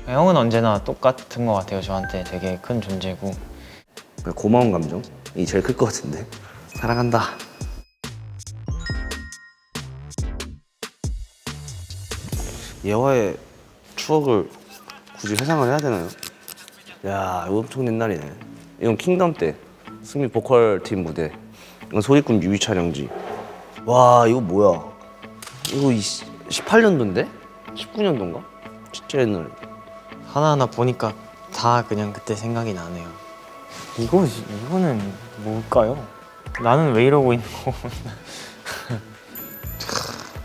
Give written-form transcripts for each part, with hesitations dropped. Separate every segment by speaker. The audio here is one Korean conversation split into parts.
Speaker 1: 형은 언제나 똑같은 것 같아요. 저한테 되게 큰 존재고.
Speaker 2: 고마운 감정이 제일 클 것 같은데. 사랑한다. 예화의 추억을 굳이 회상을 해야 되나요? 야, 이거 엄청 옛날이네. 이건 킹덤 때 승리 보컬 팀 무대. 이건 소리꾼 뮤비 촬영지. 와, 이거 뭐야? 이거 18년도인데? 19년도인가? 진짜 옛날에.
Speaker 1: 하나하나 보니까 다 그냥 그때 생각이 나네요. 이거는 뭘까요? 나는 왜 이러고 있는 거고.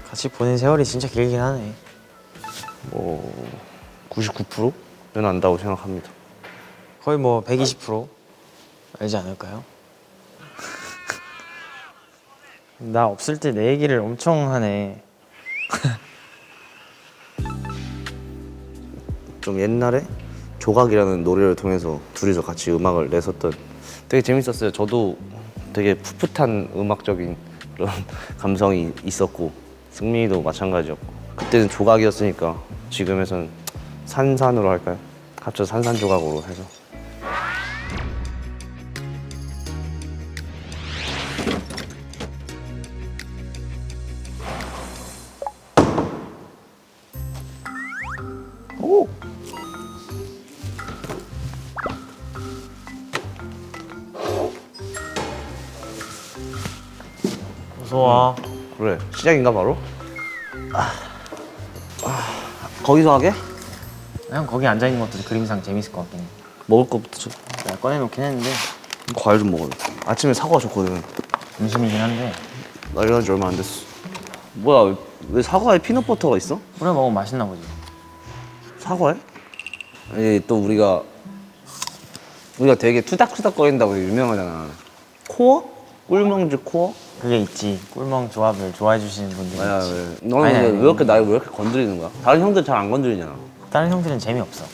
Speaker 1: 같이 보낸 세월이 진짜 길긴 하네.
Speaker 2: 뭐 99%는 안다고 생각합니다.
Speaker 1: 거의 뭐 120% 알지 않을까요? 나 없을 때 내 얘기를 엄청 하네.
Speaker 2: 좀 옛날에 조각이라는 노래를 통해서 둘이서 같이 음악을 냈었던 되게 재밌었어요. 저도 되게 풋풋한 음악적인 그런 감성이 있었고 승민이도 마찬가지였고 그때는 조각이었으니까 지금에선 산산으로 할까요? 합쳐서 산산조각으로 해서 오!
Speaker 1: 어서 와.
Speaker 2: 그래 시작인가 바로? 거기서 하게?
Speaker 1: 형 거기 앉아 있는 것도 그림상 재밌을 것 같긴 해.
Speaker 2: 먹을 거부터 좀
Speaker 1: 내가 꺼내놓긴 했는데
Speaker 2: 과일 좀 먹어요. 아침에 사과가 좋거든.
Speaker 1: 음식이긴 한데
Speaker 2: 나 일어난 지 얼마 안 됐어. 뭐야 왜 사과에 피넛버터가 있어?
Speaker 1: 뿌려 먹으면 맛있나 보지.
Speaker 2: 사과에? 아니 또 우리가 되게 투닥투닥거린다고 유명하잖아. 코어? 꿀멍즈 코어?
Speaker 1: 그게 있지. 꿀멍 조합을 좋아해 주시는 분들이
Speaker 2: 아야
Speaker 1: 있지.
Speaker 2: 왜? 너는
Speaker 1: 아니,
Speaker 2: 왜
Speaker 1: 아니.
Speaker 2: 이렇게 날 왜 이렇게 건드리는 거야? 다른 형들 잘 안 건드리잖아.
Speaker 1: 다른 형들은 재미없어.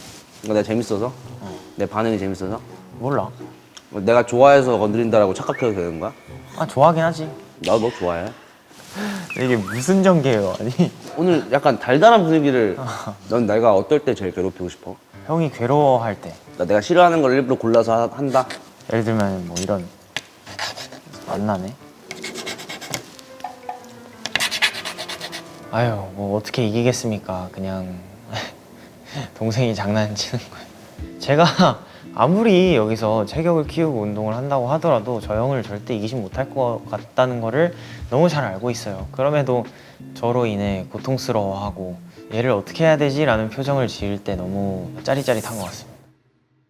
Speaker 2: 그러니까 내가 재밌어서? 내 반응이 재밌어서?
Speaker 1: 몰라.
Speaker 2: 내가 좋아해서 건드린다라고 착각해도 되는 거야?
Speaker 1: 아 좋아하긴 하지.
Speaker 2: 나도 너 좋아해.
Speaker 1: 이게 무슨 전개예요? 아니
Speaker 2: 오늘 약간 달달한 분위기를 넌 내가 어떨 때 제일 괴롭히고 싶어?
Speaker 1: 형이 괴로워할 때
Speaker 2: 내가 싫어하는 걸 일부러 골라서 한다?
Speaker 1: 예를 들면 뭐 이런 만나네. 아유 뭐 어떻게 이기겠습니까? 그냥 동생이 장난치는 거예요. 제가 아무리 여기서 체격을 키우고 운동을 한다고 하더라도 저 형을 절대 이기지 못할 것 같다는 거를 너무 잘 알고 있어요. 그럼에도 저로 인해 고통스러워하고 얘를 어떻게 해야 되지? 라는 표정을 지을 때 너무 짜릿짜릿한 것 같습니다.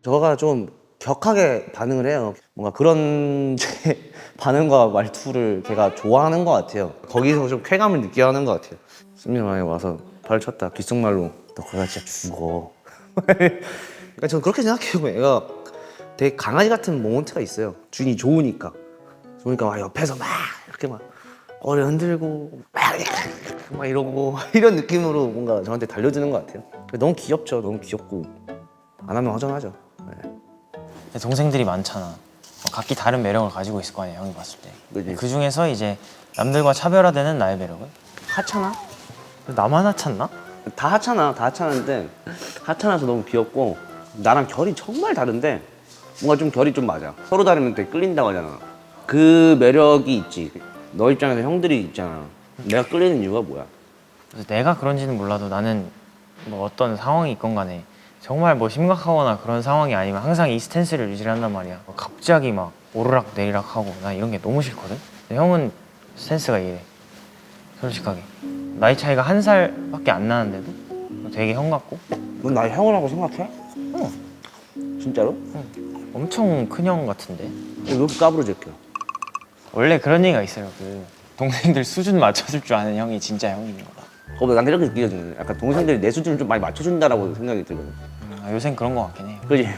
Speaker 2: 저가 좀 격하게 반응을 해요. 뭔가 그런 제 반응과 말투를 걔가 좋아하는 것 같아요. 거기서 좀 쾌감을 느껴 하는 것 같아요. 승민아 만약에 와서 발을 쳤다. 귓속말로 너 그러다 진짜 죽어. 그러니까 저는 그렇게 생각해요. 얘가 되게 강아지 같은 모먼트가 있어요. 주인이 좋으니까. 좋으니까 막 옆에서 막 이렇게 막 어리 흔들고 막 이러고 이런 느낌으로 뭔가 저한테 달려드는 것 같아요. 너무 귀엽죠. 너무 귀엽고 안 하면 허전하죠. 네.
Speaker 1: 동생들이 많잖아. 각기 다른 매력을 가지고 있을 거 아니야, 형이 봤을 때.
Speaker 2: 그지.
Speaker 1: 그 중에서 이제 남들과 차별화되는 나의 매력은?
Speaker 2: 하찮아?
Speaker 1: 나만 하찮나?
Speaker 2: 다 하찮아. 다 하찮은데 하찮아서 너무 귀엽고 나랑 결이 정말 다른데 뭔가 좀 결이 좀 맞아. 서로 다르면 되게 끌린다고 하잖아. 그 매력이 있지. 너 입장에서 형들이 있잖아. 내가 끌리는 이유가 뭐야?
Speaker 1: 그래서 내가 그런지는 몰라도 나는 뭐 어떤 상황이 있건 간에 정말 뭐 심각하거나 그런 상황이 아니면 항상 이 스탠스를 유지를 한단 말이야. 갑자기 막 오르락 내리락 하고 나 이런 게 너무 싫거든? 근데 형은 스탠스가 이래. 솔직하게. 나이 차이가 1살밖에 안 나는데도 되게 형 같고
Speaker 2: 넌 나 형이라고 생각해?
Speaker 1: 어.
Speaker 2: 진짜로?
Speaker 1: 엄청 큰 형 같은데?
Speaker 2: 왜 이렇게 까부러질게?
Speaker 1: 원래 그런 얘기가 있어요. 그 동생들 수준 맞춰줄 줄 아는 형이 진짜 형인 거다.
Speaker 2: 난 이렇게 느껴지는 약간 동생들이 내 수준을 좀 많이 맞춰준다라고 생각이 들거든.
Speaker 1: 요샌 그런 거 같긴 해요.
Speaker 2: 그지?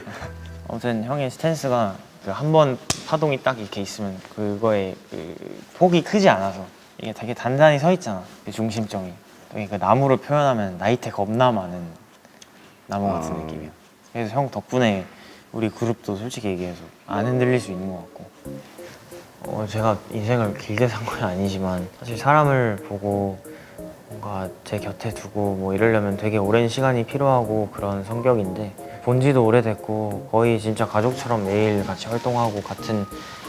Speaker 1: 아무튼 형의 스탠스가 한 번 파동이 딱 이렇게 있으면 그거에 그 폭이 크지 않아서 이게 되게 단단히 서 있잖아. 그 중심점이. 되게 그 나무로 표현하면 나이테 겁나 많은 나무 같은 느낌이야. 그래서 형 덕분에 우리 그룹도 솔직히 얘기해서 안 흔들릴 수 있는 것 같고 제가 인생을 길게 산 건 아니지만 사실 사람을 보고 뭔가 제 곁에 두고 뭐 이러려면 되게 오랜 시간이 필요하고 그런 성격인데 본 지도 오래됐고 거의 진짜 가족처럼 매일 같이 활동하고 같은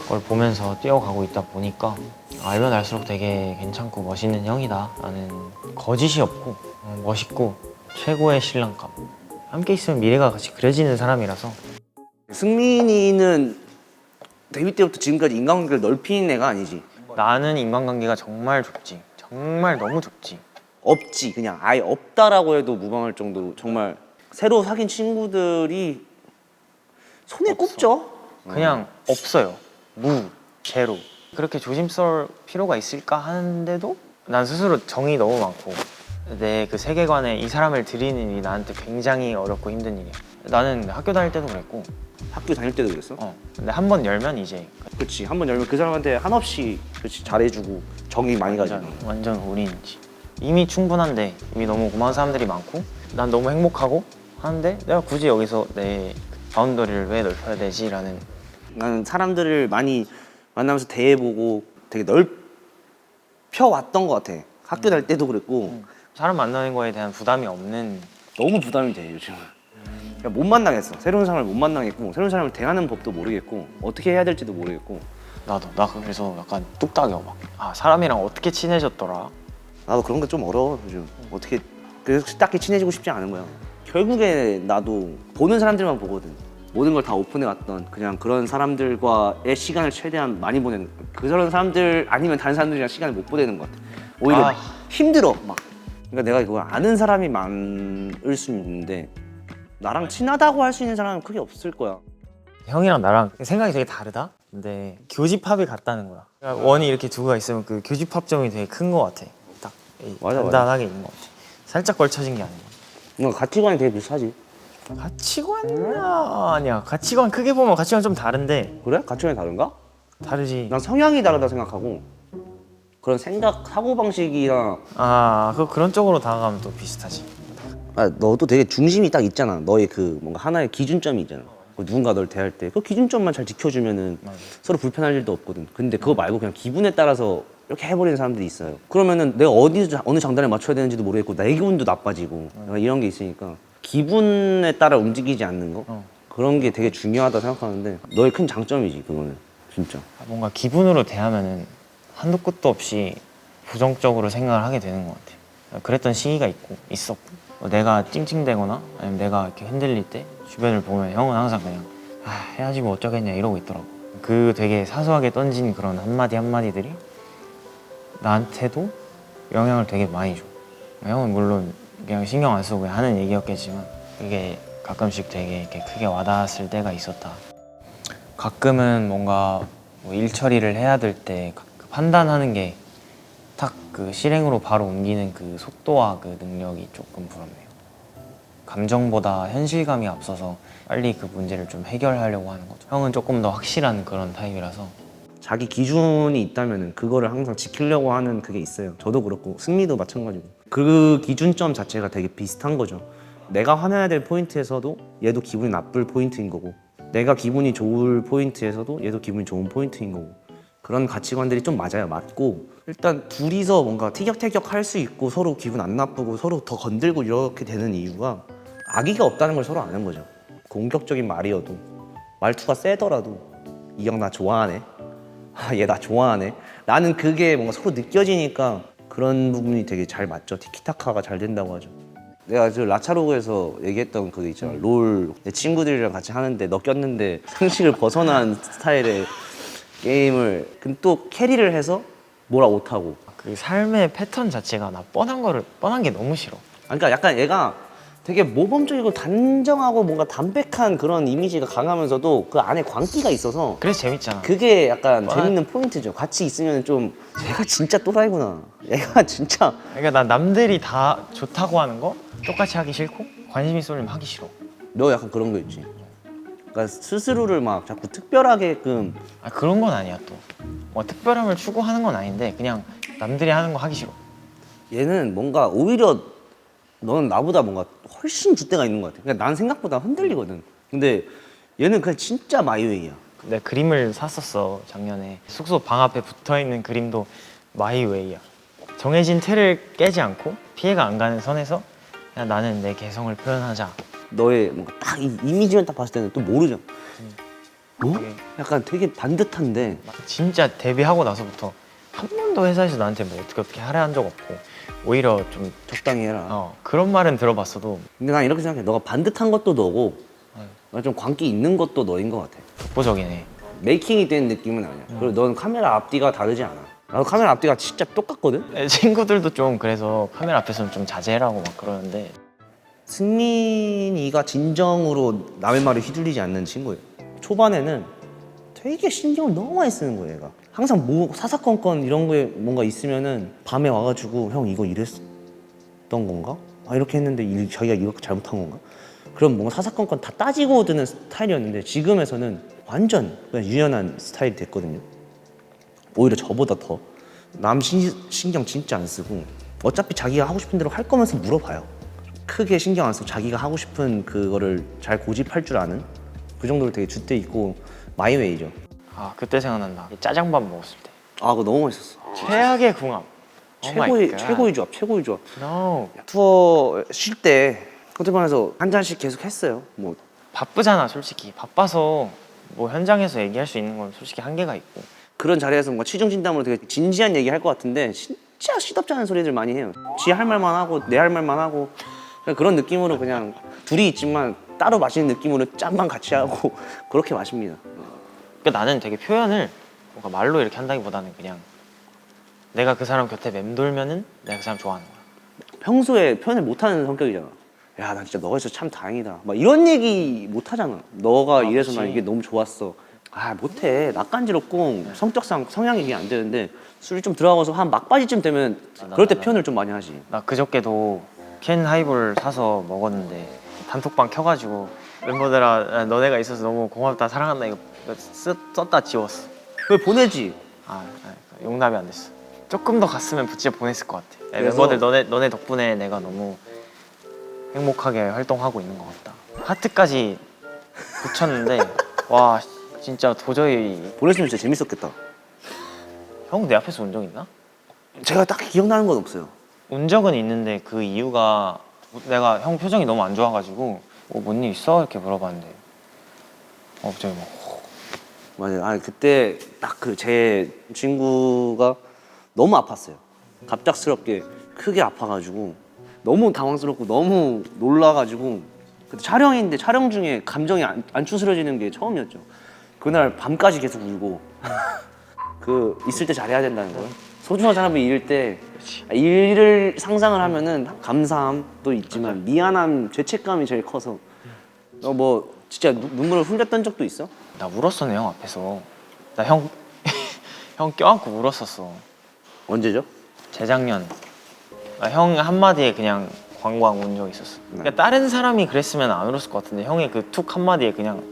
Speaker 1: 걸 보면서 뛰어가고 있다 보니까 알면 알수록 되게 괜찮고 멋있는 형이다 라는 거짓이 없고 멋있고 최고의 신랑감. 함께 있으면 미래가 같이 그려지는 사람이라서.
Speaker 2: 승민이는 데뷔 때부터 지금까지 인간관계를 넓히는 애가 아니지.
Speaker 1: 나는 인간관계가 정말 좁지. 정말 너무 좁지.
Speaker 2: 없지. 그냥 아예 없다라고 해도 무방할 정도로 정말 새로 사귄 친구들이 손에 꼽죠.
Speaker 1: 그냥 없어요. 제로. 그렇게 조심스러울 필요가 있을까 하는데도 난 스스로 정이 너무 많고 내 그 세계관에 이 사람을 들이는 일이 나한테 굉장히 어렵고 힘든 일이야. 나는 학교 다닐 때도 그랬고
Speaker 2: 학교 다닐 때도 그랬어?
Speaker 1: 근데 한 번 열면 이제
Speaker 2: 그렇지. 한 번 열면 그 사람한테 한없이 그렇지 잘해주고 정이 많이 가지고.
Speaker 1: 완전 올인이지. 이미 충분한데 이미 너무 고마운 사람들이 많고 난 너무 행복하고 하는데 내가 굳이 여기서 내 바운더리를 왜 넓혀야 되지? 라는.
Speaker 2: 나는 사람들을 많이 만나면서 대해보고 되게 넓혀왔던 것 같아. 학교 다닐 때도 그랬고
Speaker 1: 사람 만나는 거에 대한 부담이 없는.
Speaker 2: 너무 부담이 돼 요즘. 그러니까 못 만나겠어. 새로운 사람을 못 만나겠고 새로운 사람을 대하는 법도 모르겠고 어떻게 해야 될지도 모르겠고.
Speaker 1: 나 그래서 약간 뚝딱이야 막. 사람이랑 어떻게 친해졌더라?
Speaker 2: 나도 그런 게 좀 어려워 요즘. 어떻게 그래서 딱히 친해지고 싶지 않은 거야. 결국에 나도 보는 사람들만 보거든. 모든 걸 다 오픈해 왔던 그냥 그런 사람들과의 시간을 최대한 많이 보내는 그런 사람들 아니면 다른 사람들이랑 시간을 못 보내는 것 같아. 오히려 힘들어 막. 그러니까 내가 이걸 아는 사람이 많을 수 있는데 나랑 친하다고 할 수 있는 사람은 크게 없을 거야.
Speaker 1: 형이랑 나랑 생각이 되게 다르다? 근데 교집합이 같다는 거야. 그러니까 원이 이렇게 두가 있으면 그 교집합점이 되게 큰 거 같아. 딱
Speaker 2: 맞아,
Speaker 1: 단단하게 있는 거 같아. 살짝 걸쳐진 게 아니고.
Speaker 2: 뭔가 가치관이 되게 비슷하지.
Speaker 1: 가치관이야 아니야. 가치관 크게 보면 가치관 좀 다른데.
Speaker 2: 그래? 가치관이 다른가?
Speaker 1: 다르지.
Speaker 2: 난 성향이 다르다 생각하고 그런 생각 사고방식이랑
Speaker 1: 그런 쪽으로 다가가면 또 비슷하지.
Speaker 2: 너도 되게 중심이 딱 있잖아. 너의 그 뭔가 하나의 기준점이 있잖아. 누군가 널 대할 때 그 기준점만 잘 지켜주면은 서로 불편할 일도 없거든. 근데 그거 말고 그냥 기분에 따라서 이렇게 해버리는 사람들이 있어요. 그러면은 내가 어느 장단에 맞춰야 되는지도 모르겠고 내 기분도 나빠지고 이런 게 있으니까 기분에 따라 움직이지 않는 거 그런 게 되게 중요하다 생각하는데 너의 큰 장점이지 그거는 진짜.
Speaker 1: 뭔가 기분으로 대하면은 한도 끝도 없이 부정적으로 생각을 하게 되는 것 같아. 그랬던 시기가 있었고 내가 찡찡대거나 아니면 내가 이렇게 흔들릴 때 주변을 보면 형은 항상 그냥 해야지 뭐 어쩌겠냐 이러고 있더라고. 그 되게 사소하게 던진 그런 한마디 한마디들이 나한테도 영향을 되게 많이 줘. 형은 물론 그냥 신경 안 쓰고 그냥 하는 얘기였겠지만 그게 가끔씩 되게 이렇게 크게 와닿았을 때가 있었다. 가끔은 뭔가 뭐 일 처리를 해야 될 때 판단하는 게 딱 그 실행으로 바로 옮기는 그 속도와 그 능력이 조금 부럽네요. 감정보다 현실감이 앞서서 빨리 그 문제를 좀 해결하려고 하는 거죠. 형은 조금 더 확실한 그런 타입이라서.
Speaker 2: 자기 기준이 있다면은 그거를 항상 지키려고 하는 그게 있어요. 저도 그렇고 승리도 마찬가지고 그 기준점 자체가 되게 비슷한 거죠. 내가 화내야 될 포인트에서도 얘도 기분이 나쁠 포인트인 거고 내가 기분이 좋을 포인트에서도 얘도 기분이 좋은 포인트인 거고 그런 가치관들이 좀 맞아요. 맞고 일단 둘이서 뭔가 티격태격 할 수 있고 서로 기분 안 나쁘고 서로 더 건들고 이렇게 되는 이유가 악의가 없다는 걸 서로 아는 거죠. 공격적인 말이어도 말투가 세더라도 이 형 나 좋아하네, 얘 나 좋아하네, 나는 그게 뭔가 서로 느껴지니까 그런 부분이 되게 잘 맞죠. 티키타카가 잘 된다고 하죠. 내가 저 라차로그에서 얘기했던 그거 있잖아. 롤 내 친구들이랑 같이 하는데 너 꼈는데 상식을 벗어난 스타일의 게임을 근데 또 캐리를 해서 뭐라 못하고
Speaker 1: 그 삶의 패턴 자체가 나 뻔한 게 너무 싫어.
Speaker 2: 그러니까 약간 얘가 되게 모범적이고 단정하고 뭔가 담백한 그런 이미지가 강하면서도 그 안에 광기가 있어서
Speaker 1: 그래서 재밌잖아.
Speaker 2: 그게 약간 재밌는 포인트죠. 같이 있으면 좀 얘가 진짜 또라이구나. 얘가 진짜
Speaker 1: 그러니까 난 남들이 다 좋다고 하는 거 똑같이 하기 싫고 관심이 쏠리면 하기 싫어.
Speaker 2: 너 약간 그런 거 있지. 그러니까 스스로를 막 자꾸 특별하게끔
Speaker 1: 그런 건 아니야 또. 뭐 특별함을 추구하는 건 아닌데 그냥 남들이 하는 거 하기 싫어.
Speaker 2: 얘는 뭔가 오히려 너는 나보다 뭔가 훨씬 줏대가 있는 것 같아. 그러니까 난 생각보다 흔들리거든. 근데 얘는 그냥 진짜 마이웨이야.
Speaker 1: 내가 그림을 샀었어 작년에. 숙소 방 앞에 붙어있는 그림도 마이웨이야. 정해진 틀을 깨지 않고 피해가 안 가는 선에서 그냥 나는 내 개성을 표현하자.
Speaker 2: 너의 뭔가 딱 이미지만 딱 봤을 때는 또 모르죠. 어?
Speaker 1: 되게-
Speaker 2: 약간 되게 반듯한데
Speaker 1: 진짜 데뷔하고 나서부터 한 번도 회사에서 나한테 뭐 어떻게 하라 한 적 없고 오히려 좀
Speaker 2: 적당히 해라.
Speaker 1: 그런 말은 들어봤어도
Speaker 2: 근데 난 이렇게 생각해. 너가 반듯한 것도 너고 좀 광기 있는 것도 너인 것 같아.
Speaker 1: 독보적이네.
Speaker 2: 메이킹이 된 느낌은 아니야. 그리고 넌 카메라 앞뒤가 다르지 않아. 나도 카메라 앞뒤가 진짜 똑같거든?
Speaker 1: 친구들도 좀 그래서 카메라 앞에서는 좀 자제해라고 막 그러는데
Speaker 2: 승민이가 진정으로 남의 말에 휘둘리지 않는 친구예요. 초반에는 되게 신경을 너무 많이 쓰는 거예요, 얘가. 항상 뭐 사사건건 이런 거에 뭔가 있으면은 밤에 와가지고 형 이거 이랬던 건가? 아 이렇게 했는데 자기가 이렇게 잘못한 건가? 그럼 뭔가 사사건건 다 따지고 드는 스타일이었는데 지금에서는 완전 그냥 유연한 스타일이 됐거든요. 오히려 저보다 더 남 신경 진짜 안 쓰고 어차피 자기가 하고 싶은 대로 할 거면서 물어봐요. 크게 신경 안 쓰고 자기가 하고 싶은 그거를 잘 고집할 줄 아는 그 정도로 되게 줏대 있고 마이웨이죠.
Speaker 1: 아 그때 생각난다. 짜장밥 먹었을 때
Speaker 2: 아 그거 너무 맛있었어.
Speaker 1: 최악의 궁합. Oh my God.
Speaker 2: 최고의 조합, 최고의 조합.
Speaker 1: No.
Speaker 2: 투어 쉴 때 호텔방에서 한 잔씩 계속 했어요. 뭐
Speaker 1: 바쁘잖아 솔직히. 바빠서 뭐 현장에서 얘기할 수 있는 건 솔직히 한계가 있고.
Speaker 2: 그런 자리에서 뭔가 취중 진담으로 되게 진지한 얘기 할 것 같은데 진짜 시덥지 않은 소리들 많이 해요. 지 할 말만 하고 내 할 말만 하고 그냥 그런 느낌으로 그냥 둘이 있지만 따로 마시는 느낌으로 짠만 같이 하고 그렇게 마십니다.
Speaker 1: 그러니까 나는 되게 표현을 뭔가 말로 이렇게 한다기보다는 그냥 내가 그 사람 곁에 맴돌면은 내가 그 사람 좋아하는 거야.
Speaker 2: 평소에 표현을 못하는 성격이잖아. 야, 난 진짜 너가 있어서 참 다행이다. 막 이런 얘기 못 하잖아. 너가 이래서 난
Speaker 1: 그치.
Speaker 2: 이게 너무 좋았어. 아, 못해. 낯간지럽고 성격상 성향이 이게 안 되는데 술이 좀 들어가서 한 막바지쯤 되면 그럴 때 표현을 좀 많이 하지.
Speaker 1: 나 그저께도 캔 하이볼 사서 먹었는데 단톡방 켜가지고 멤버들아 너네가 있어서 너무 고맙다 사랑한다 이거 썼다 지웠어.
Speaker 2: 왜 보내지?
Speaker 1: 용납이 안 됐어. 조금 더 갔으면 진짜 보냈을 것 같아.
Speaker 2: 그래서-
Speaker 1: 멤버들 너네 덕분에 내가 너무 행복하게 활동하고 있는 것 같다. 하트까지 붙였는데 와 진짜 도저히.
Speaker 2: 보냈으면 진짜 재밌었겠다.
Speaker 1: 형 내 앞에서 운 적 있나?
Speaker 2: 제가 딱 기억나는 건 없어요.
Speaker 1: 운 적은 있는데 그 이유가 내가 형 표정이 너무 안 좋아가지고 뭔 일 있어? 이렇게 물어봤는데 갑자기 막
Speaker 2: 맞아요. 아니 그때 딱 그 제 친구가 너무 아팠어요. 갑작스럽게 크게 아파가지고 너무 당황스럽고 너무 놀라가지고 그때 촬영인데 촬영 중에 감정이 안 추스려지는 게 처음이었죠. 그날 밤까지 계속 울고 그 있을 때 잘해야 된다는 거예요. 소중한 사람이 잃을 때 일을 상상을 하면은 감사함도 있지만 미안함, 죄책감이 제일 커서 너 뭐 진짜 눈물을 흘렸던 적도 있어?
Speaker 1: 나 울었어 내 형 앞에서. 나 형 형 껴안고 울었었어.
Speaker 2: 언제죠?
Speaker 1: 재작년. 형 한마디에 그냥 광광 운 적이 있었어. 그러니까 다른 사람이 그랬으면 안 울었을 것 같은데 형의 그 툭 한마디에 그냥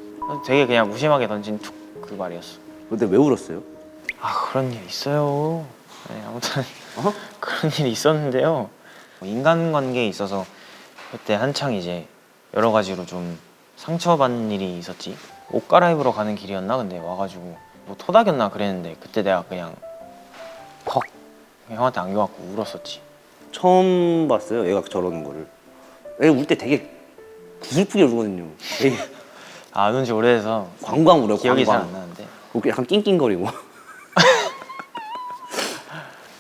Speaker 1: 되게 그냥 무심하게 던진 툭 그 말이었어.
Speaker 2: 근데 왜 울었어요?
Speaker 1: 아 그런 일 있어요. 네, 아무튼
Speaker 2: 어?
Speaker 1: 그런 일이 있었는데요. 인간관계에 있어서 그때 한창 이제 여러 가지로 좀 상처받는 일이 있었지. 옷 갈아입으러 가는 길이었나? 근데 와가지고 뭐 토닥였나 그랬는데 그때 내가 그냥 헉 형한테 안겨갖고 울었었지.
Speaker 2: 처음 봤어요. 얘가 저러는 거를. 얘 울 때 되게 구슬프게 울거든요. 되게
Speaker 1: 안 운 지 오래돼서
Speaker 2: 광광 울어요.
Speaker 1: 기억이 잘 안
Speaker 2: 광광.
Speaker 1: 나는데
Speaker 2: 약간 낑낑거리고.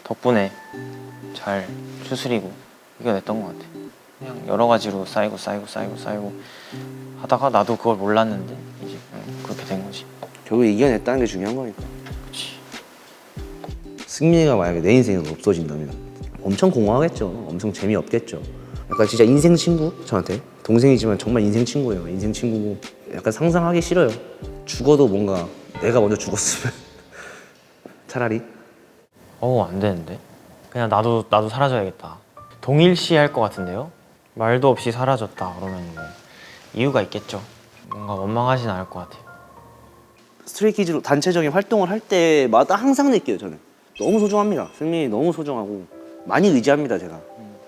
Speaker 1: 덕분에 잘 추스리고 이겨냈던 것 같아. 그냥 여러 가지로 쌓이고 하다가 나도 그걸 몰랐는데 이제 그렇게 된 거지.
Speaker 2: 결국 이겨냈다는 게 중요한 거니까. 승민이가 만약에 내 인생에서 없어진다면 엄청 공허하겠죠. 엄청 재미없겠죠. 약간 진짜 인생 친구? 저한테 동생이지만 정말 인생 친구예요. 인생 친구고 약간 상상하기 싫어요. 죽어도 뭔가 내가 먼저 죽었으면 차라리.
Speaker 1: 안 되는데. 그냥 나도 사라져야겠다. 동일시 할 것 같은데요? 말도 없이 사라졌다 그러면 뭐 이유가 있겠죠. 뭔가 원망하진 않을 것 같아요.
Speaker 2: 스트레이키즈로 단체적인 활동을 할 때마다 항상 느껴요. 저는 너무 소중합니다. 승민이 너무 소중하고 많이 의지합니다. 제가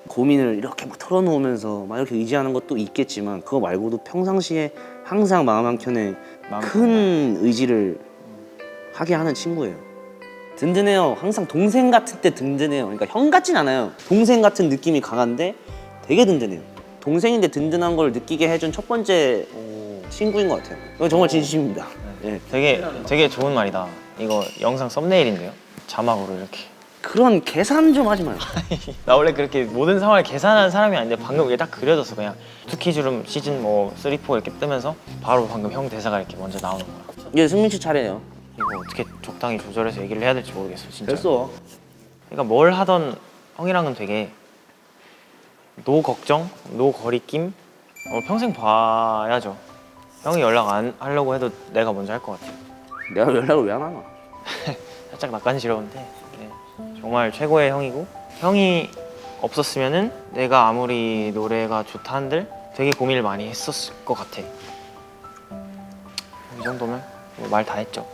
Speaker 2: 고민을 이렇게 막 털어놓으면서 막 이렇게 의지하는 것도 있겠지만 그거 말고도 평상시에 항상 마음 한켠에
Speaker 1: 마음
Speaker 2: 큰 의지를 하게 하는 친구예요. 든든해요. 항상 동생 같을 때 든든해요. 그러니까 형 같진 않아요. 동생 같은 느낌이 강한데 되게 든든해요. 동생인데 든든한 걸 느끼게 해준 첫 번째 친구인 것 같아요. 이거 정말 진심입니다. 예.
Speaker 1: 되게 좋은 말이다. 이거 영상 썸네일인데요. 자막으로 이렇게.
Speaker 2: 그런 계산 좀 하지 마요.
Speaker 1: 나 원래 그렇게 모든 상황을 계산하는 사람이 아닌데 방금 이게 딱 그려졌어. 그냥 투키주름 시즌 뭐 3, 4 이렇게 뜨면서 바로 방금 형 대사가 이렇게 먼저 나오는 거야.
Speaker 2: 이제 승민 씨 차례예요.
Speaker 1: 이거 어떻게 적당히 조절해서 얘기를 해야 될지 모르겠어 진짜.
Speaker 2: 됐어.
Speaker 1: 그러니까 뭘 하던 형이랑은 되게 노 걱정, 노 거리낌. 평생 봐야죠. 형이 연락 안 하려고 해도 내가 먼저 할 것 같아.
Speaker 2: 내가 연락을 왜 안 하나?
Speaker 1: 살짝 낯간지러운데 네. 정말 최고의 형이고, 형이 없었으면은 내가 아무리 노래가 좋다 한들 되게 고민을 많이 했었을 것 같아. 이 정도면 뭐 말 다 했죠.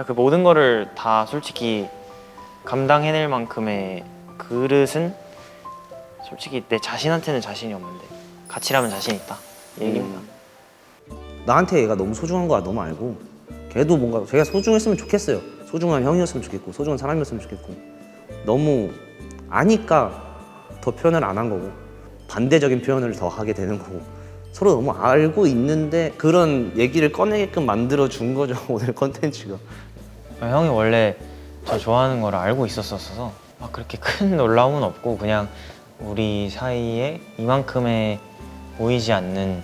Speaker 1: 그 모든 거를 다 솔직히 감당해낼 만큼의 그릇은 솔직히 내 자신한테는 자신이 없는데 같이라면 자신 있다 이 얘기입니다.
Speaker 2: 나한테 얘가 너무 소중한 거야 너무 알고, 걔도 뭔가 제가 소중했으면 좋겠어요. 소중한 형이었으면 좋겠고 소중한 사람이었으면 좋겠고, 너무 아니까 더 표현을 안 한 거고 반대적인 표현을 더 하게 되는 거고, 서로 너무 알고 있는데 그런 얘기를 꺼내게끔 만들어 준 거죠. 오늘 컨텐츠가.
Speaker 1: 형이 원래 저 좋아하는 걸 알고 있었어서 막 그렇게 큰 놀라움은 없고, 그냥 우리 사이에 이만큼의 보이지 않는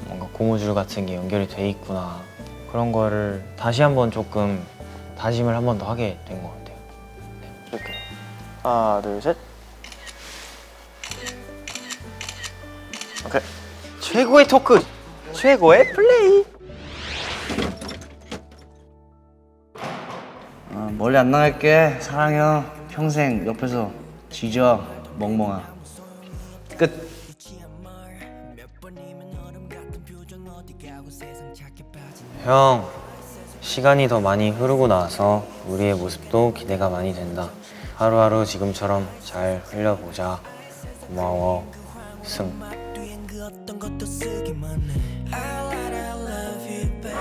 Speaker 1: 뭔가 고무줄 같은 게 연결이 돼 있구나, 그런 거를 다시 한번 조금 다짐을 한 번 더 하게 된 것 같아요. 이렇게 하나 둘 셋. 오케이. 최고의 토크, 최고의 플레이.
Speaker 2: 멀리 안 나갈게. 사랑해. 평생 옆에서 지져. 멍멍아. 끝.
Speaker 1: 형, 시간이 더 많이 흐르고 나서 우리의 모습도 기대가 많이 된다. 하루하루 지금처럼 잘 흘려보자. 고마워, 승.
Speaker 3: 어떤 것도 쓰기만 해. I love you back.